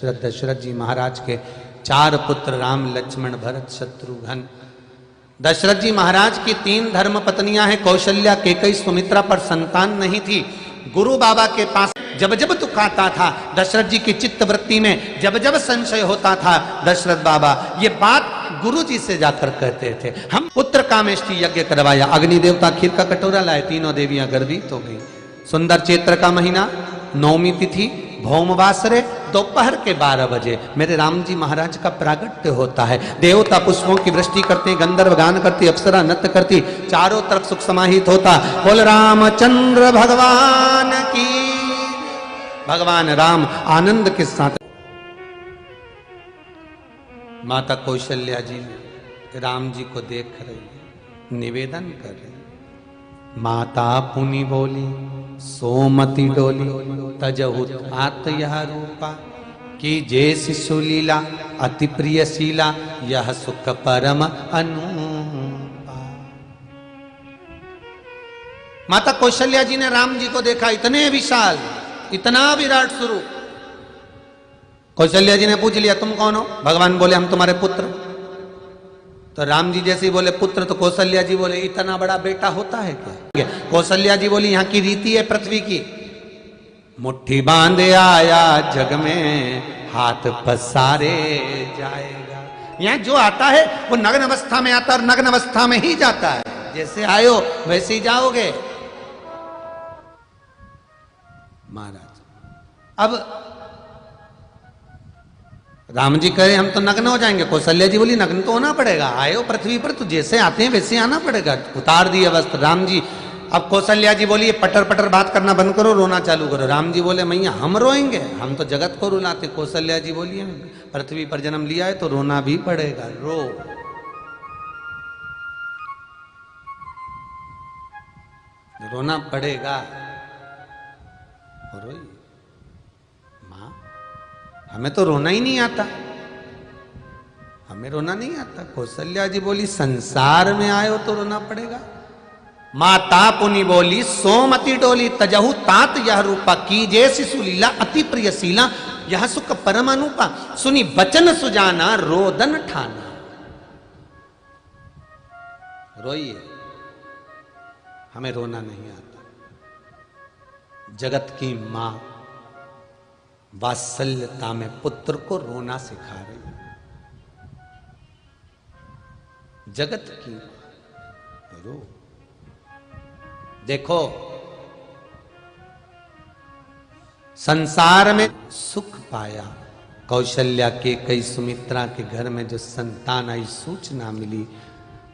दशरथ जी महाराज के 4 पुत्र राम लक्ष्मण भरत शत्रुघ्न। दशरथ जी महाराज की 3 धर्म पत्नियां हैं, कौशल्या, कैकेयी, सुमित्रा, पर संतान नहीं थी। गुरु बाबा के पास जब जब दुख आता था, दशरथ जी की चित्त वृत्ति में जब जब संशय होता था, दशरथ बाबा ये बात गुरु जी से जाकर कहते थे। हम पुत्र कामेष्टि यज्ञ करवाया, अग्नि देवता खीर का कटोरा लाए, तीनों देवियां गर्भित हो गई। सुंदर चैत्र का महीना, नौमी तिथि, भौमवासरे, दोपहर के 12 बजे मेरे राम जी महाराज का प्रागट्य होता है। देवता पुष्पों की वृष्टि करते, गंधर्व गान करती, अप्सरा नृत्य करती, चारों तरफ सुख समाहित होता। बोल रामचंद्र भगवान की। भगवान राम आनंद के साथ। माता कौशल्या जी राम जी को देख रही, निवेदन कर रही। माता पुनि बोली, सोमति डोली, तजहुत आत यह रूपा, कि जैसी सुलीला अति प्रिय शीला, यह सुख परम अनुपा। माता कौशल्या जी ने राम जी को देखा, इतने विशाल, इतना विराट स्वरूप। कौशल्या जी ने पूछ लिया, तुम कौन हो? भगवान बोले, हम तुम्हारे पुत्र। तो राम जी जैसे ही बोले पुत्र, तो कौशल्या जी बोले, इतना बड़ा बेटा होता है क्या? कौशल्या जी बोली, यहाँ की रीति है पृथ्वी की, मुट्ठी बांधे आया जग में, हाथ पसारे जाएगा। यहाँ जो आता है वो नग्न अवस्था में आता है और नग्न अवस्था में ही जाता है। जैसे आयो वैसे ही जाओगे। महाराज अब राम जी कहे हम तो नग्न हो जाएंगे। कौशल्या जी बोली, नग्न तो होना पड़ेगा, आयो पृथ्वी पर तो जैसे आते हैं वैसे आना पड़ेगा। उतार दिए वस्त्र राम जी। अब कौशल्या जी बोली, पटर पटर बात करना बंद करो, रोना चालू करो। राम जी बोले, मैया हम रोएंगे, हम तो जगत को रुलाते। कौशल्या जी बोली, पृथ्वी पर जन्म लिया है तो रोना भी पड़ेगा, रो। रोना पड़ेगा, रोइए। मां, हमें तो रोना ही नहीं आता, हमें रोना नहीं आता। कौशल्या जी बोली, संसार में आए हो तो रोना पड़ेगा। माता पुनि बोली, सोमति डोली, तजहु तात यह रूपा, की जैसी सुलीला अति प्रिय शीला, यह सुख परम अनुपा। सुनी बचन सुजाना, रोदन ठाना। रोइए, हमें रोना नहीं आता। जगत की मां वात्सल्यता में पुत्र को रोना सिखा रही है। जगत की रो। देखो, संसार में सुख पाया। कौशल्या के कई सुमित्रा के घर में जो संतान आई, सूचना मिली,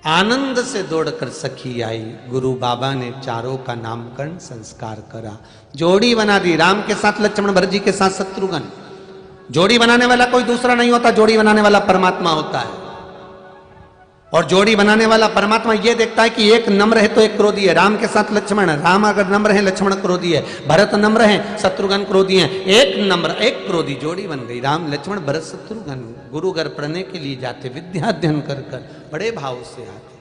आनंद से दौड़कर सखी आई। गुरु बाबा ने चारों का नामकरण संस्कार करा, जोड़ी बना दी। राम के साथ लक्ष्मण, भरत जी के साथ शत्रुघ्न। जोड़ी बनाने वाला कोई दूसरा नहीं होता, जोड़ी बनाने वाला परमात्मा होता है। और जोड़ी बनाने वाला परमात्मा ये देखता है कि एक नम्र है तो एक क्रोधी है। राम के साथ लक्ष्मण, राम अगर नम्र है, लक्ष्मण क्रोधी है। भरत नम्र है, शत्रुघ्न क्रोधी है। एक नम्र एक क्रोधी जोड़ी बन गई। राम लक्ष्मण भरत शत्रुघ्न गुरु घर पढ़ने के लिए जाते, विद्या अध्ययन कर बड़े भाव से आते।